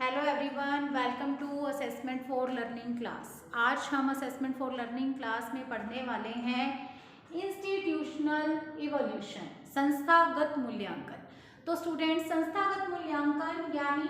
Hello everyone, welcome to assessment for learning class. आज हम assessment for learning class में पढ़ने वाले हैं इंस्टीट्यूशनल इवोल्यूशन, संस्थागत मूल्यांकन। तो स्टूडेंट्स, संस्थागत मूल्यांकन यानी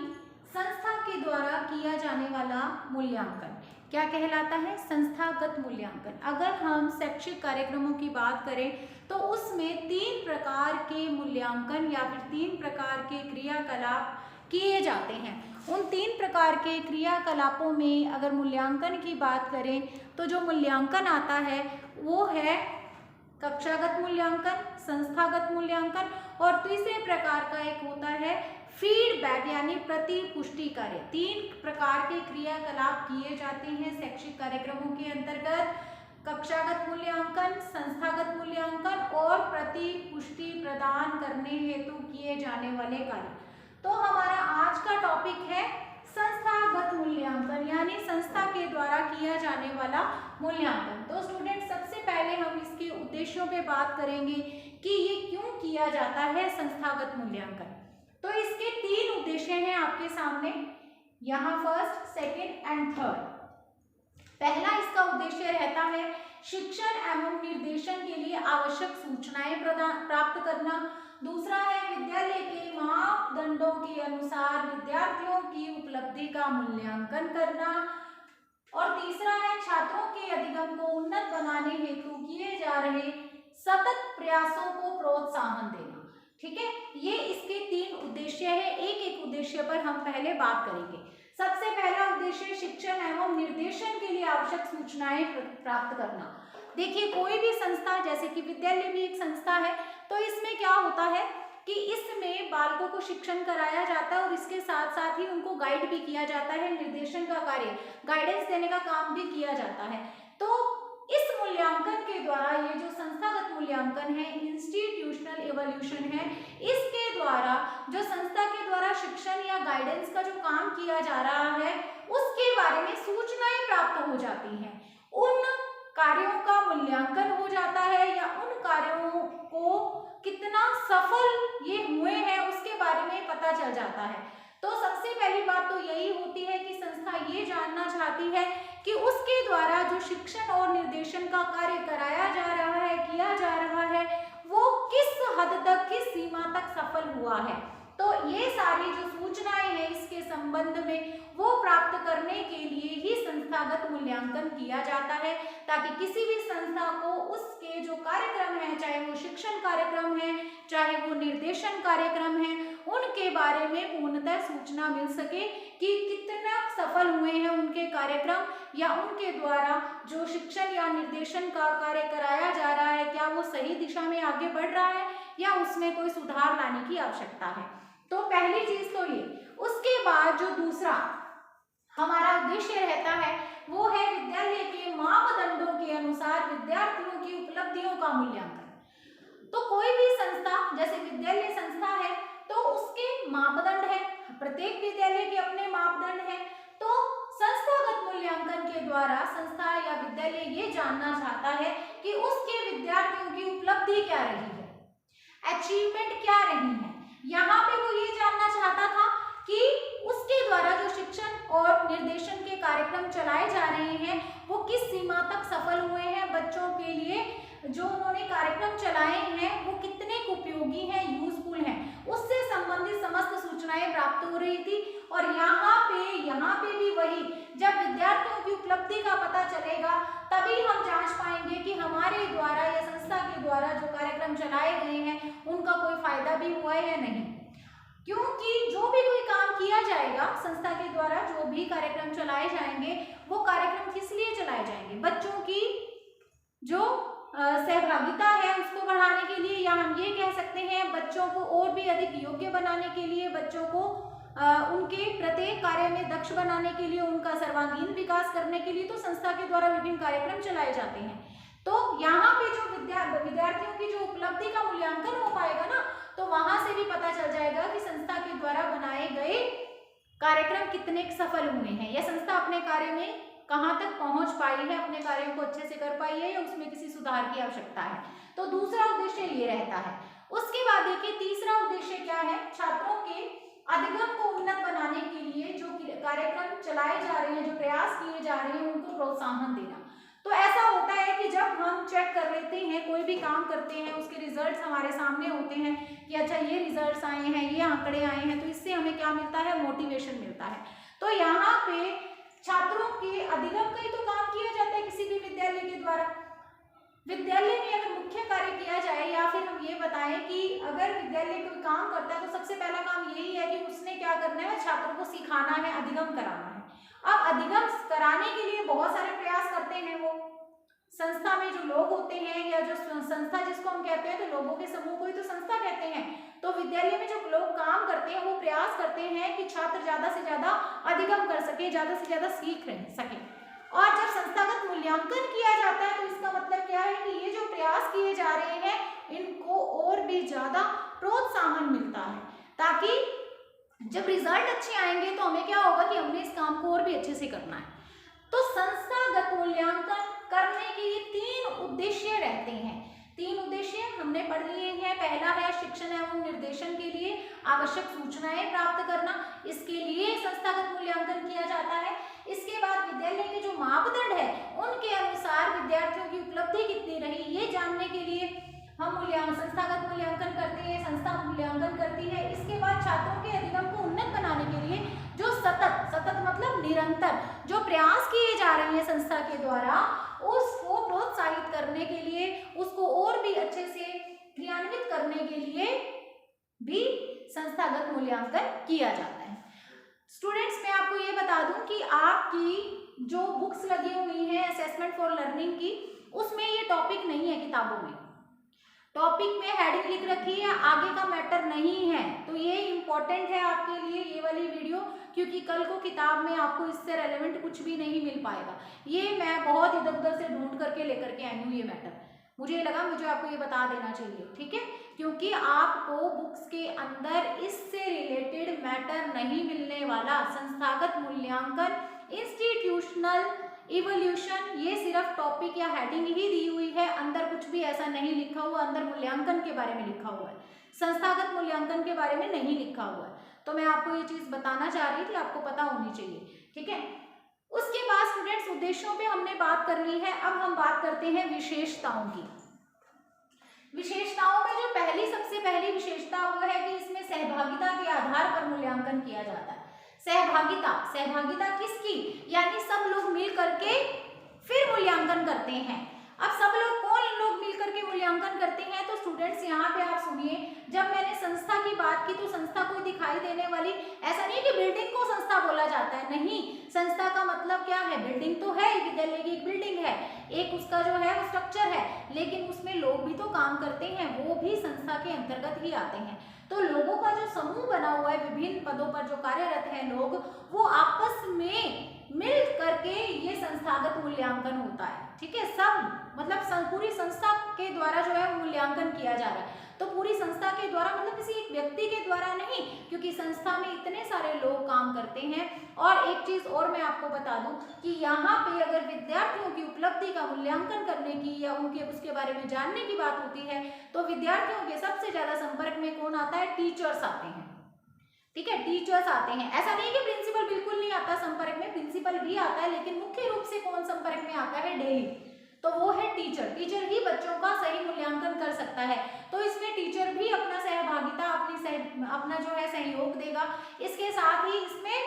संस्था के द्वारा किया जाने वाला मूल्यांकन क्या कहलाता है? संस्थागत मूल्यांकन। अगर हम शैक्षिक कार्यक्रमों की बात करें तो उसमें 3 प्रकार के मूल्यांकन या फिर 3 प्रकार के क्रियाकलाप किए जाते हैं। उन 3 प्रकार के क्रियाकलापों में अगर मूल्यांकन की बात करें तो जो मूल्यांकन आता है वो है कक्षागत मूल्यांकन, संस्थागत मूल्यांकन, और तीसरे प्रकार का एक होता है फीडबैक यानी प्रतिपुष्टि कार्य। 3 प्रकार के क्रियाकलाप किए जाते हैं शैक्षिक कार्यक्रमों के अंतर्गत: कक्षागत मूल्यांकन, संस्थागत मूल्यांकन और प्रतिपुष्टि प्रदान करने हेतु किए जाने वाले कार्य। तो हमारा आज का टॉपिक है संस्थागत मूल्यांकन यानी संस्था के द्वारा किया जाने वाला मूल्यांकन। तो स्टूडेंट, सबसे पहले हम इसके उद्देश्यों पे बात करेंगे कि ये क्यों किया जाता है संस्थागत मूल्यांकन। तो इसके 3 उद्देश्य हैं आपके सामने, यहाँ फर्स्ट, सेकेंड एंड थर्ड। पहला इसका उद्देश्य रहता है शिक्षण एवं निर्देशन के लिए आवश्यक सूचनाएं प्राप्त करना। दूसरा है विद्यालय के मापदंडों के अनुसार विद्यार्थियों की उपलब्धि का मूल्यांकन करना। और तीसरा है छात्रों के अधिगम को उन्नत बनाने हेतु किए जा रहे सतत प्रयासों को प्रोत्साहन देना। ठीक है, ये इसके 3 उद्देश्य है। एक एक उद्देश्य पर हम पहले बात करेंगे। सबसे पहला उद्देश्य शिक्षण एवं निर्देशन के लिए आवश्यक सूचनाएं प्राप्त करना। देखिए, कोई भी संस्था, जैसे कि विद्यालय भी एक संस्था है, तो इसमें क्या होता है कि इसमें बालकों को शिक्षण कराया जाता है और इसके साथ साथ ही उनको गाइड भी किया जाता है, निर्देशन का कार्य, गाइडेंस देने का काम भी किया जाता है। तो इस मूल्यांकन के द्वारा, ये जो संस्थागत मूल्यांकन है, इंस्टीट्यूशनल इवोल्यूशन है, इसके द्वारा जो संस्था के द्वारा शिक्षण या गाइडेंस का जो काम किया जा रहा है उसके बारे में सूचनाएं प्राप्त हो जाती हैं। उन कार्यों का मूल्यांकन हो जाता है या उन कार्यों को कितना सफल ये हुए हैं उसके बारे में पता चल जाता है। तो सबसे पहली बात तो यही होती है कि संस्था ये जानना चाहती है कि उसके द्वारा जो शिक्षण और निर्देशन का कार्य कराया जा रहा है, किया जा रहा है, वो किस हद तक, किस सीमा तक सफल हुआ है। तो ये सारी जो सूचनाएं हैं इसके संबंध में वो प्राप्त करने के लिए ही संस्थागत मूल्यांकन किया जाता है, ताकि किसी भी संस्था को उसके जो कार्यक्रम है, चाहे वो शिक्षण कार्यक्रम है, चाहे वो निर्देशन कार्यक्रम है, उनके बारे में पूर्णतः सूचना मिल सके कि कितना सफल हुए हैं उनके कार्यक्रम, या उनके द्वारा जो शिक्षण या निर्देशन का कार्य कराया जा रहा है क्या वो सही दिशा में आगे बढ़ रहा है या उसमें कोई सुधार लाने की आवश्यकता है। तो पहली चीज तो ये। उसके बाद जो दूसरा हमारा उद्देश्य रहता है वो है विद्यालय के मापदंडों के अनुसार विद्यार्थियों की उपलब्धियों का मूल्यांकन। तो कोई भी संस्था, जैसे विद्यालय संस्था है, तो उसके मापदंड है, प्रत्येक विद्यालय के अपने मापदंड है। तो संस्थागत मूल्यांकन के द्वारा संस्था या विद्यालय ये जानना चाहता है कि उसके विद्यार्थियों की उपलब्धि क्या रही है, अचीवमेंट क्या रही है। यहाँ पे वो ये जानना चाहता था कि उसके द्वारा जो शिक्षण और निर्देशन के कार्यक्रम चलाए जा रहे हैं वो किस सीमा तक सफल हुए हैं, बच्चों के लिए जो उन्होंने कार्यक्रम चलाए हैं वो कितने उपयोगी हैं, यूजफुल हैं, उससे संबंधित समस्त सूचनाएं प्राप्त हो रही थी। और यहाँ पे भी वही, जब विद्यार्थियों की उपलब्धि का पता चलेगा तभी हम जांच पाएंगे कि हमारे द्वारा या संस्था के द्वारा जो कार्यक्रम चलाए गए हैं उनका कोई फायदा भी हुआ है या नहीं। क्योंकि जो भी कोई काम किया जाएगा संस्था के द्वारा, जो भी कार्यक्रम चलाए जाएंगे वो कार्यक्रम किस लिए चलाए जाएंगे, बच्चों की जो सहभागिता है उसको बढ़ाने के लिए, या हम ये कह सकते हैं बच्चों को और भी अधिक योग्य बनाने के लिए, बच्चों को उनके प्रत्येक कार्य में दक्ष बनाने के लिए, उनका सर्वांगीण विकास करने के लिए तो संस्था के द्वारा विभिन्न कार्यक्रम चलाए जाते हैं। तो यहाँ पे जो विद्यार्थियों की जो उपलब्धि का मूल्यांकन हो पाएगा ना, तो वहां से भी पता चल जाएगा कि संस्था के द्वारा बनाए गए कार्यक्रम कितने सफल हुए हैं, या संस्था अपने कार्य में कहाँ तक पहुंच पाई है, अपने कार्यों को अच्छे से कर पाई है या उसमें किसी सुधार की आवश्यकता है। तो दूसरा उद्देश्य ये रहता है। उसके बाद देखिए तीसरा उद्देश्य क्या है, छात्रों के अधिगम को उन्नत बनाने के लिए जो कार्यक्रम चलाए जा रहे हैं, जो प्रयास किए जा रहे हैं, उनको प्रोत्साहन देना। तो ऐसा होता है कि जब हम चेक कर लेते हैं, कोई भी काम करते हैं, उसके रिजल्ट्स हमारे सामने होते हैं कि अच्छा ये रिजल्ट्स आए हैं, ये आंकड़े आए हैं, तो इससे हमें क्या मिलता है, मोटिवेशन मिलता है। तो यहाँ पे छात्रों के अधिगम का ही तो काम किया जाता है किसी भी विद्यालय के द्वारा। विद्यालय में अगर मुख्य कार्य किया जाए, या फिर हम ये बताएं कि अगर विद्यालय कोई काम करता है तो सबसे पहला काम यही है कि उसने क्या करना है, छात्रों को सिखाना है, अधिगम कराना है। अब अधिगम कराने के लिए बहुत सारे प्रयास करते हैं वो संस्था में जो लोग होते हैं, या जो संस्था जिसको हम कहते हैं, तो लोगों के समूह को ही तो संस्था कहते हैं। तो विद्यालय में जो लोग काम करते हैं वो प्रयास करते हैं कि छात्र ज्यादा से ज्यादा अधिगम कर सके, ज्यादा से ज्यादा सीख सके। और जब संस्थागत मूल्यांकन किया जाता है तो इसका मतलब क्या है कि ये जो प्रयास किए जा रहे हैं इनको और भी ज्यादा प्रोत्साहन मिलता है, ताकि जब रिजल्ट अच्छे आएंगे तो हमें क्या होगा कि हमने इस काम को और भी अच्छे से करना है। तो संस्थागत मूल्यांकन करने के लिए 3 उद्देश्य रहते हैं। 3 उद्देश्य हमने पढ़ लिए हैं। पहला है शिक्षण एवं निर्देशन के लिए आवश्यक सूचनाएं प्राप्त करना, इसके लिए संस्थागत मूल्यांकन किया जाता है। इसके बाद विद्यालय के जो मापदंड है उनके अनुसार विद्यार्थियों की उपलब्धि कितनी रही, ये जानने के लिए हम संस्थागत मूल्यांकन करते हैं, संस्था मूल्यांकन करती है। इसके बाद छात्रों के अधिगम को उन्नत बनाने के लिए जो सतत मतलब निरंतर जो प्रयास किए जा रहे हैं संस्था के द्वारा, उसको प्रोत्साहित करने के लिए, उसको और भी अच्छे से क्रियान्वित करने के लिए भी संस्थागत मूल्यांकन किया जाता है। स्टूडेंट्स, मैं आपको ये बता दूं कि आपकी जो बुक्स लगी हुई हैं असेसमेंट फॉर लर्निंग की, उसमें ये टॉपिक नहीं है किताबों में। टॉपिक में हेडिंग लिख रखी है, आगे का मैटर नहीं है। तो ये इम्पोर्टेंट है आपके लिए ये वाली वीडियो, क्योंकि कल को किताब में आपको इससे रेलेवेंट कुछ भी नहीं मिल पाएगा। ये मैं बहुत इधर उधर से ढूंढ करके लेकर के आई हूँ ये मैटर, मुझे लगा मुझे आपको ये बता देना चाहिए, ठीक है, क्योंकि आपको बुक्स के अंदर इससे रिलेटेड मैटर नहीं मिलने वाला। संस्थागत मूल्यांकन, इंस्टीट्यूशनल इवोल्यूशन, ये सिर्फ टॉपिक या हेडिंग ही दी हुई है, अंदर कुछ भी ऐसा नहीं लिखा हुआ। अंदर मूल्यांकन के बारे में लिखा हुआ है, संस्थागत मूल्यांकन के बारे में नहीं लिखा हुआ है। तो मैं आपको ये चीज बताना चाह रही थी, आपको पता होनी चाहिए, ठीक है। उसके बाद स्टूडेंट्स उद्देश्यों पे हमने बात कर ली है। अब हम बात करते हैं विशेषताओं की। विशेषताओं में जो सबसे पहली विशेषता वो है कि इसमें सहभागिता के आधार पर मूल्यांकन किया जाता है। सहभागिता किसकी, यानी सब लोग मिल करके फिर मूल्यांकन करते हैं। अब सब लोग कौन लोग मिल करके मूल्यांकन करते हैं, तो स्टूडेंट्स यहाँ पे आप सुनिए, जब मैंने संस्था की बात की तो संस्था कोई दिखाई देने वाली, ऐसा नहीं कि बिल्डिंग को संस्था बोला जाता है, नहीं, संस्था का मतलब क्या है, बिल्डिंग तो है, विद्यालय की एक बिल्डिंग है, एक उसका जो है वो स्ट्रक्चर है, लेकिन उसमें लोग भी तो काम करते हैं, वो भी संस्था के अंतर्गत ही आते हैं। तो लोगों का जो समूह बना हुआ है, विभिन्न पदों पर जो कार्यरत हैं लोग, वो आपस में मिल करके ये संस्थागत मूल्यांकन होता है, ठीक है। सब मतलब पूरी संस्था के द्वारा जो है मूल्यांकन किया जा रहा है। तो पूरी संस्था के द्वारा मतलब किसी एक व्यक्ति के द्वारा नहीं, क्योंकि संस्था में इतने सारे लोग काम करते हैं। और एक चीज और मैं आपको बता दूं कि यहाँ पे अगर विद्यार्थियों की उपलब्धि का मूल्यांकन करने की या उनके उसके बारे में जानने की बात होती है, तो विद्यार्थियों के सबसे ज्यादा संपर्क में कौन आता है, टीचर्स आते हैं, ठीक है, टीचर्स आते हैं। ऐसा नहीं कि प्रिंसिपल बिल्कुल नहीं आता संपर्क में, प्रिंसिपल भी आता है, लेकिन मुख्य रूप से कौन संपर्क में आता है डेली, तो वो है टीचर। टीचर ही बच्चों का सही मूल्यांकन कर सकता है। तो इसमें टीचर भी अपना सहभागिता अपना जो है सहयोग देगा। इसके साथ ही इसमें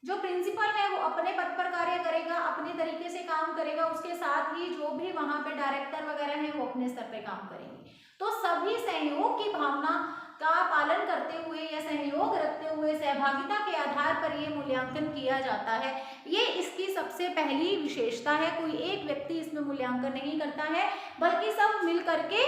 जो प्रिंसिपल है वो अपने पद पर कार्य करेगा, अपने तरीके से काम करेगा, उसके साथ ही जो भी वहां पे डायरेक्टर वगैरह हैं वो अपने स्तर पे काम करेंगे। तो सभी सहयोग की भावना का पालन करते हुए या सहयोग रखते हुए सहभागिता के आधार पर ये मूल्यांकन किया जाता है। ये इसकी सबसे पहली विशेषता है। कोई एक व्यक्ति इसमें मूल्यांकन नहीं करता है, बल्कि सब मिल करके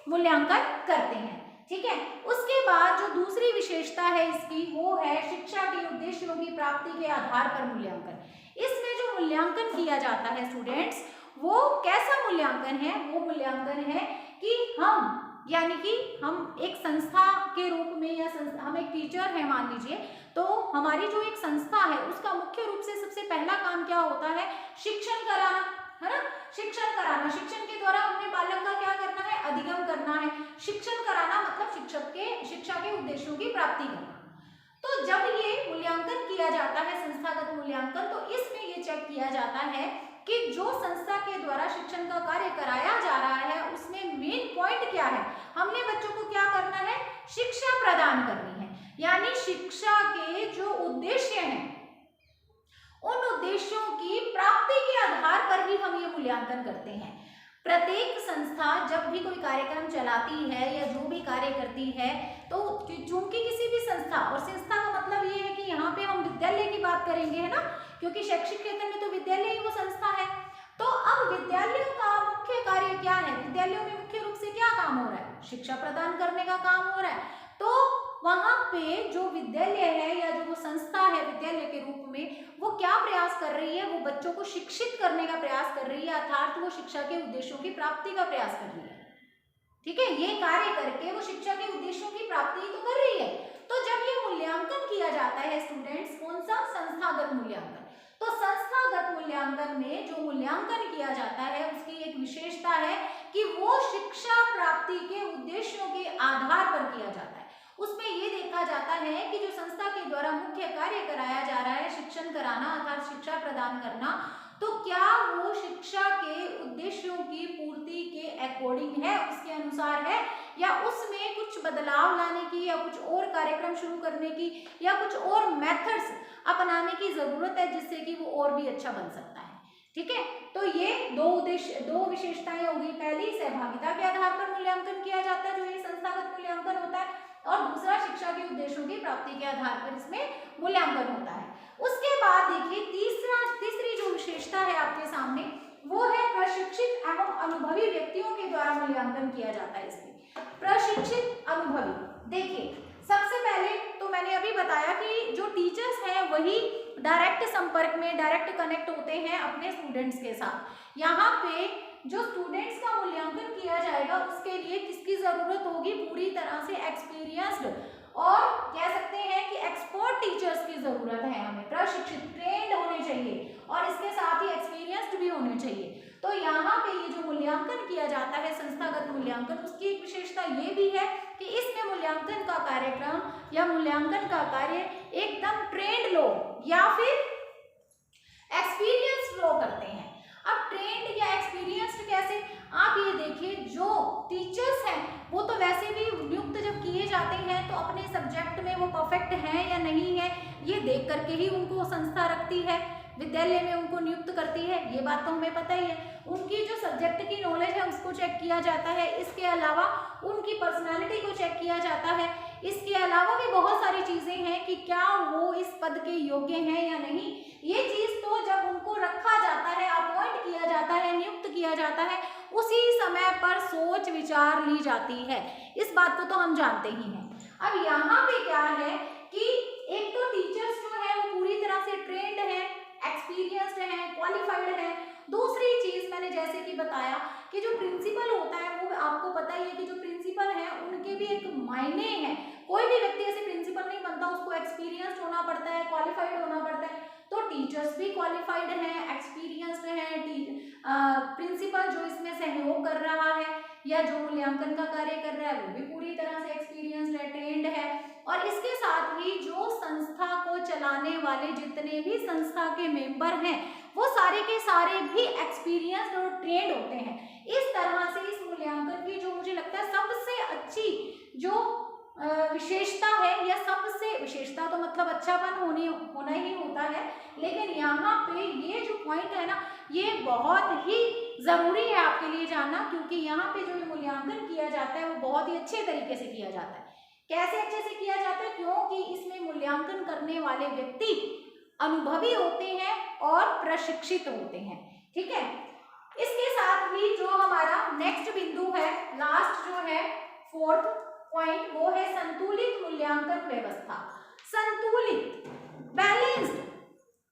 मूल्यांकन करते हैं, ठीक है। उसके बाद जो दूसरी विशेषता है इसकी, वो है शिक्षा के उद्देश्यों की प्राप्ति के आधार पर मूल्यांकन। इसमें जो मूल्यांकन किया जाता है स्टूडेंट्स, वो कैसा मूल्यांकन है, वो मूल्यांकन है कि हम यानी कि हम एक संस्था के रूप में या हम एक टीचर है मान लीजिए, तो हमारी जो एक संस्था है उसका मुख्य रूप से सबसे पहला काम क्या होता है, शिक्षण कराना, है ना, शिक्षण कराना। शिक्षण के द्वारा अपने बालक का क्या करना है, अधिगम करना है। शिक्षण कराना मतलब शिक्षा के उद्देश्यों की प्राप्ति करना। तो जब ये मूल्यांकन किया किया जाता है संस्थागत मूल्यांकन, तो इसमें ये चेक किया जाता है कि जो संस्था के द्वारा शिक्षण का कार्य कराया जा रहा है उसमें मेन पॉइंट क्या है। हमने बच्चों को क्या करना है, शिक्षा प्रदान करनी है, यानी शिक्षा के जो उद्देश्य हैं उन उद्देश्यों की प्राप्ति के आधार पर ही हम ये मूल्यांकन करते हैं। प्रत्येक संस्था जब भी कोई कार्यक्रम चलाती है या जो भी कार्य करती है, तो चूंकि किसी भी संस्था, और संस्था का मतलब ये है कि यहाँ पे हम विद्यालय की बात करेंगे, है ना, क्योंकि शैक्षिक क्षेत्र में तो विद्यालय ही वो संस्था है। तो अब विद्यालयों का मुख्य कार्य क्या है, विद्यालयों में मुख्य रूप से क्या काम हो रहा है, शिक्षा प्रदान करने का काम हो रहा है। तो वहां पे जो विद्यालय है या जो वो संस्था है विद्यालय के रूप में, वो क्या प्रयास कर रही है, वो बच्चों को शिक्षित करने का प्रयास कर रही है, अर्थात वो शिक्षा के उद्देश्यों की प्राप्ति का प्रयास कर रही है। ठीक है, ये कार्य करके वो शिक्षा के उद्देश्यों की प्राप्ति तो कर रही है। तो जब ये मूल्यांकन किया जाता है स्टूडेंट्स, कौन सा, संस्थागत मूल्यांकन, तो संस्थागत मूल्यांकन में जो मूल्यांकन किया जाता है उसकी एक विशेषता है कि वो शिक्षा प्राप्ति के उद्देश्यों के आधार पर किया जाता है। उसमें ये देखा जाता है कि जो संस्था के द्वारा मुख्य कार्य कराया जा रहा है, शिक्षण कराना अर्थात शिक्षा प्रदान करना, तो क्या वो शिक्षा के उद्देश्यों की पूर्ति के अकॉर्डिंग है, उसके अनुसार है, या उसमें कुछ बदलाव लाने की या कुछ और कार्यक्रम शुरू करने की या कुछ और मेथड्स अपनाने की जरूरत है जिससे कि वो और भी अच्छा बन सकता है। ठीक है, तो ये दो विशेषताएं होगी। पहली, सहभागिता के आधार पर मूल्यांकन किया जाता है जो ये संस्थागत मूल्यांकन होता है, और दूसरा शिक्षा के उद्देश्यों की प्राप्ति के आधार पर इसमें मूल्यांकन होता है। उसके बाद देखिए तीसरी जो विशेषता है आपके सामने, वो है प्रशिक्षित एवं अनुभवी व्यक्तियों के द्वारा मूल्यांकन किया जाता है। इसमें प्रशिक्षित अनुभवी, देखिए सबसे पहले तो मैंने अभी बताया कि जो टीचर्स हैं वही डायरेक्ट संपर्क में, डायरेक्ट कनेक्ट होते हैं अपने स्टूडेंट्स के साथ। यहाँ पे जो स्टूडेंट्स का मूल्यांकन किया जाएगा उसके लिए किसकी जरूरत होगी, पूरी तरह से एक्सपीरियंस्ड और कह सकते हैं कि एक्सपर्ट टीचर्स की जरूरत है हमें। प्रशिक्षित, ट्रेंड होने चाहिए और इसके साथ ही एक्सपीरियंस्ड भी होने चाहिए। तो यहाँ पे ये जो मूल्यांकन किया जाता है संस्थागत मूल्यांकन, उसकी एक विशेषता ये भी है कि इसमें मूल्यांकन का कार्यक्रम या मूल्यांकन का कार्य एकदम ट्रेंड लोग या फिर एक्सपीरियंस्ड लोग करते हैं। अब ट्रेंड या एक्सपीरियंस्ड कैसे, आप ये देखिए जो टीचर्स हैं वो तो वैसे भी नियुक्त जब किए जाते हैं तो अपने सब्जेक्ट में वो परफेक्ट हैं या नहीं है ये देख करके ही उनको संस्था रखती है, विद्यालय में उनको नियुक्त करती है, ये बात तो हमें पता ही है। उनकी जो सब्जेक्ट की नॉलेज है उसको चेक किया जाता है, इसके अलावा उनकी पर्सनालिटी को चेक किया जाता है, इसके अलावा भी बहुत सारी चीजें हैं कि क्या वो इस पद के योग्य हैं या नहीं। ये चीज तो जब उनको रखा जाता है, अपॉइंट किया जाता है, नियुक्त किया जाता है, उसी समय पर सोच विचार ली जाती है। इस बात को तो हम जानते ही हैं। अब यहाँ पे क्या है कि एक तो टीचर्स जो है वो पूरी तरह से ट्रेंड है, एक्सपीरियंस्ड है, क्वालिफाइड है। दूसरी चीज मैंने जैसे कि बताया कि जो प्रिंसिपल होता है वो आपको पता ही है कि जो प्रिंसिपल है उनके भी एक मायने हैं। कोई भी व्यक्ति ऐसे प्रिंसिपल नहीं बनता, उसको एक्सपीरियंस्ड होना पड़ता है, क्वालिफाइड होना पड़ता है। तो टीचर्स भी क्वालिफाइड हैं, एक्सपीरियंस्ड हैं, प्रिंसिपल जो इसमें सहयोग कर रहा है या जो मूल्यांकन का कार्य कर रहा है वो भी पूरी तरह से एक्सपीरियंस्ड है, ट्रेंड है। और इसके साथ ही जो संस्था को चलाने वाले जितने भी संस्था के मेंबर हैं वो सारे के सारे भी एक्सपीरियंस्ड और ट्रेंड होते हैं। इस तरह से इस मूल्यांकन की जो मुझे लगता है सबसे अच्छी जो विशेषता है, या सबसे विशेषता तो मतलब अच्छापन होना ही होता है, लेकिन यहाँ पे ये जो पॉइंट है ना ये बहुत ही जरूरी है आपके लिए जानना, क्योंकि यहाँ पे जो मूल्यांकन किया जाता है वो बहुत ही अच्छे तरीके से किया जाता है। कैसे अच्छे से किया जाता है, क्योंकि इसमें मूल्यांकन करने वाले व्यक्ति अनुभवी होते हैं और प्रशिक्षित होते हैं। ठीक है, इसके साथ ही जो हमारा नेक्स्ट बिंदु है, लास्ट जो है फोर्थ पॉइंट, वो है संतुलित मूल्यांकन व्यवस्था। संतुलित, बैलेंस्ड,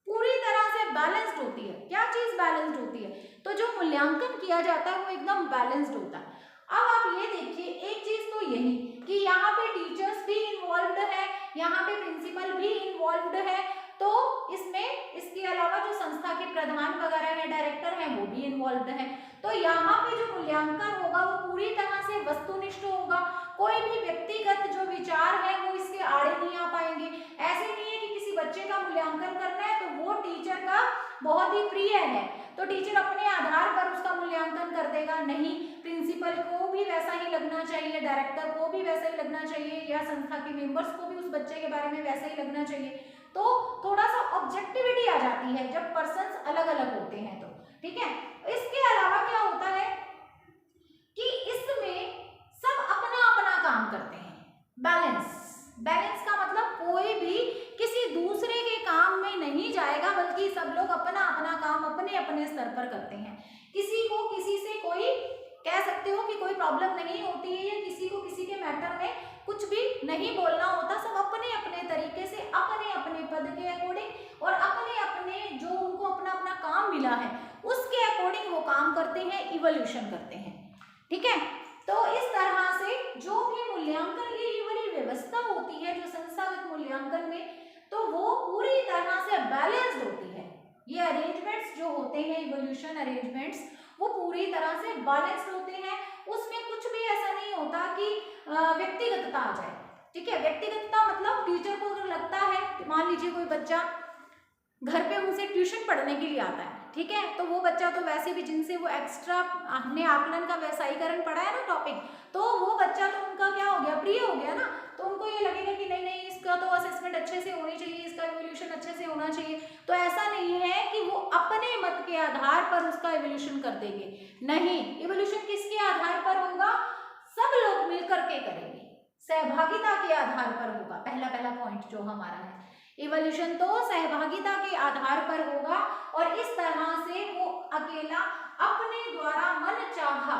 पूरी तरह से बैलेंस्ड होती है। क्या चीज बैलेंस्ड होती है, तो जो मूल्यांकन किया जाता है वो एकदम बैलेंस्ड होता है। अब आप ये देखिए, एक चीज तो यही कि यहाँ पे टीचर्स भी इन्वॉल्व्ड है, यहाँ पे प्रिंसिपल भी इन्वॉल्व्ड है, तो इसमें इसके अलावा जो संस्था के प्रधान वगैरह है, डायरेक्टर हैं, वो भी इन्वॉल्व्ड है। तो यहाँ पे जो मूल्यांकन होगा वो पूरी तरह से वस्तुनिष्ठ होगा। कोई भी व्यक्तिगत जो विचार है वो इसके आड़े नहीं आ पाएंगे। ऐसे नहीं है कि किसी बच्चे का मूल्यांकन करना है तो वो टीचर का बहुत ही प्रिय है, तो टीचर अपने आधार पर उसका मूल्यांकन कर देगा। नहीं, प्रिंसिपल को भी वैसा ही लगना चाहिए, डायरेक्टर को भी वैसा ही लगना चाहिए, या संस्था के मेंबर्स को भी उस बच्चे के बारे में वैसा ही लगना चाहिए। तो थोड़ा सा ऑब्जेक्टिविटी आ जाती है जब पर्सन्स अलग अलग होते हैं तो, ठीक है। इसके अलावा क्या होता है कि इसमें सब अपना अपना काम करते हैं। बैलेंस का मतलब कोई भी किसी दूसरे के काम में नहीं जाएगा, बल्कि सब लोग अपना अपना काम अपने अपने स्तर पर करते हैं। किसी को किसी से कोई कह सकते हो कि कोई प्रॉब्लम नहीं होती है, या किसी को किसी के मैटर में कुछ भी नहीं बोलना होता। सब अपने अपने तरीके से अपने अपने पद के अकॉर्डिंग और अपने अपने जो उनको अपना अपना काम मिला है उसके अकॉर्डिंग वो काम करते हैं, इवोल्यूशन करते हैं, ठीक है। तो इस तरह से जो भी मूल्यांकन की ये वाली व्यवस्था होती है जो संस्थागत मूल्यांकन में, तो वो पूरी तरह से बैलेंस्ड होती है। ये अरेंजमेंट्स जो होते हैं, इवोल्यूशन अरेंजमेंट्स, वो पूरी तरह से बैलेंस्ड होते हैं। उसमें कुछ भी ऐसा नहीं होता कि व्यक्तिगतता आ जाए, ठीक है। व्यक्तिगतता मतलब टीचर को अगर लगता है, मान लीजिए कोई बच्चा घर पे उनसे ट्यूशन पढ़ने के लिए आता है, ठीक है, तो वो बच्चा तो वैसे भी जिनसे वो एक्स्ट्रा हमने आकलन का व्यवसायीकरण पढ़ा है ना टॉपिक, तो वो बच्चा तो उनका क्या हो गया, प्रिय हो गया ना। तो उनको ये लगेगा कि नहीं नहीं, इसका तो असेसमेंट अच्छे से होनी चाहिए, इसका इवोल्यूशन अच्छे से होना चाहिए। तो ऐसा नहीं है कि वो अपने मत के आधार पर उसका इवोल्यूशन कर देंगे, नहीं, इवोल्यूशन किसके आधार पर होगा, सब लोग मिलकर के करेंगे, सहभागिता के आधार पर होगा। पहला पॉइंट जो हमारा है, इवोल्यूशन तो सहभागिता के आधार पर होगा, और इस तरह से वो अकेला अपने द्वारा मन चाहा,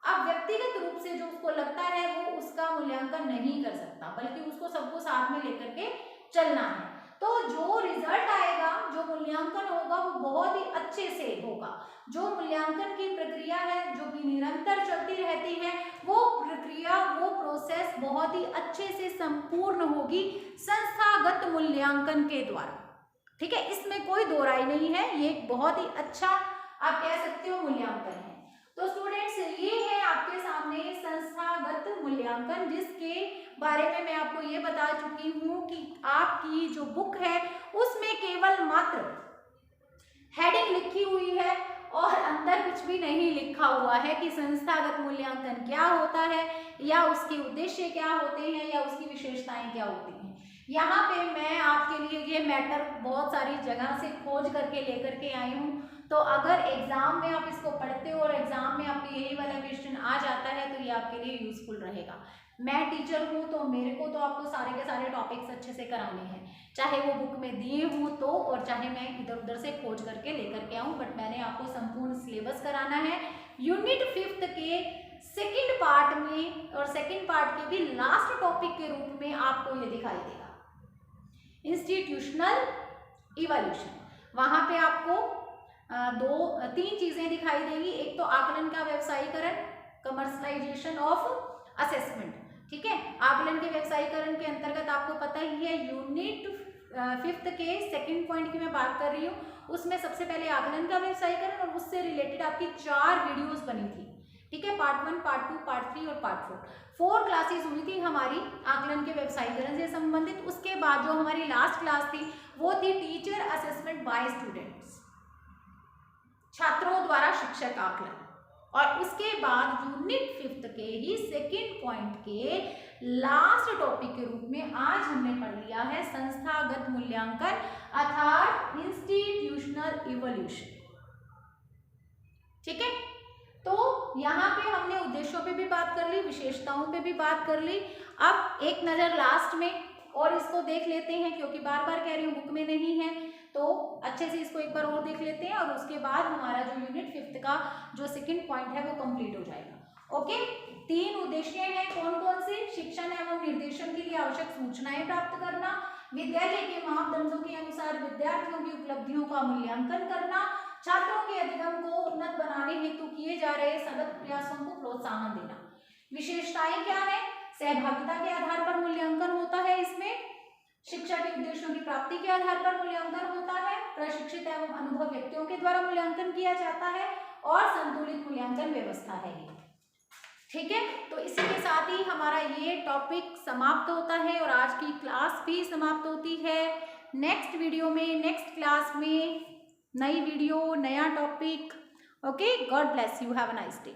अब व्यक्तिगत रूप से जो उसको लगता है वो उसका मूल्यांकन नहीं कर सकता, बल्कि उसको सबको साथ में लेकर के चलना है। तो जो रिजल्ट आएगा, जो मूल्यांकन होगा, वो बहुत ही अच्छे से होगा। जो मूल्यांकन की प्रक्रिया है जो कि निरंतर चलती रहती है, वो प्रक्रिया, वो प्रोसेस बहुत ही अच्छे से संपूर्ण होगी संस्थागत मूल्यांकन के द्वारा, ठीक है। इसमें कोई दो राय नहीं है, ये बहुत ही अच्छा आप कह सकते हो मूल्यांकन है। तो स्टूडेंट्स, ये है आपके सामने संस्थागत मूल्यांकन, जिसके बारे में मैं आपको ये बता चुकी हूँ कि आपकी जो बुक है उसमें केवल मात्र हेडिंग लिखी हुई है और अंदर कुछ भी नहीं लिखा हुआ है कि संस्थागत मूल्यांकन क्या होता है, या उसके उद्देश्य क्या होते हैं, या उसकी विशेषताएं क्या होती हैं। यहाँ पे मैं आपके लिए ये मैटर बहुत सारी जगह से खोज करके लेकर के आई हूँ। तो अगर एग्जाम में आप इसको पढ़ते हो और एग्जाम में आपको यही वाला क्वेश्चन आ जाता है, तो ये आपके लिए यूजफुल रहेगा। मैं टीचर हूँ तो मेरे को तो आपको सारे के सारे टॉपिक्स अच्छे से कराने हैं, चाहे वो बुक में दिए हूँ तो, और चाहे मैं इधर उधर से खोज करके लेकर के आऊँ, बट मैंने आपको संपूर्ण सिलेबस कराना है। यूनिट 5 के सेकंड पार्ट में और सेकंड पार्ट के भी लास्ट टॉपिक के रूप में आपको ये दिखाई देगा, इंस्टीट्यूशनल इवोल्यूशन। वहाँ पे आपको तीन चीजें दिखाई देंगी। एक तो आकलन का व्यवसायीकरण, कमर्शलाइजेशन ऑफ असेसमेंट, ठीक है। आकलन के व्यवसायीकरण के अंतर्गत आपको पता ही है, यूनिट 5 के सेकंड पॉइंट की मैं बात कर रही हूँ, उसमें सबसे पहले आकलन का व्यवसायीकरण और उससे रिलेटेड आपकी 4 वीडियोस बनी थी, ठीक है। पार्ट 1, पार्ट 2, पार्ट 3 और पार्ट 4 क्लासेस हुई थी हमारी आकलन के व्यवसायीकरण से संबंधित। उसके बाद जो हमारी लास्ट क्लास थी वो थी टीचर असेसमेंट बाय स्टूडेंट्स, छात्रों द्वारा शिक्षक आकलन। और उसके बाद यूनिट 5 के ही सेकंड पॉइंट के लास्ट टॉपिक के रूप में आज हमने पढ़ लिया है संस्थागत मूल्यांकन अर्थात इंस्टीट्यूशनल इवोल्यूशन, ठीक है। तो यहाँ पे हमने उद्देश्यों पे भी बात कर ली, विशेषताओं पे भी बात कर ली। अब एक नजर लास्ट में और इसको देख लेते हैं, क्योंकि बार बार कह रही हूँ बुक में नहीं है, तो अच्छे से इसको एक बार और देख लेते हैं, और उसके बाद हमारा जो यूनिट 5 का जो सेकंड पॉइंट है वो कंप्लीट हो जाएगा। ओके, 3 उद्देश्य हैं, कौन कौन से? शिक्षण एवं निर्देशन के लिए आवश्यक सूचनाएं प्राप्त करना, विद्यालय के मापदंडों के अनुसार विद्यार्थियों की उपलब्धियों का मूल्यांकन करना, छात्रों के अधिगम को उन्नत बनाने हेतु किए जा रहे सतत प्रयासों को प्रोत्साहन देना। विशेषताएं क्या है? सहभागिता के आधार पर मूल्यांकन होता है, इसमें शिक्षा के उद्देश्यों की प्राप्ति के आधार पर मूल्यांकन होता है, प्रशिक्षित एवं अनुभव व्यक्तियों के द्वारा मूल्यांकन किया जाता है, और संतुलित मूल्यांकन व्यवस्था है ये, ठीक है। तो इसी के साथ ही हमारा ये टॉपिक समाप्त होता है और आज की क्लास भी समाप्त होती है। नेक्स्ट वीडियो में, नेक्स्ट क्लास में, नई वीडियो, नया topic. Okay, God bless you, have a nice day.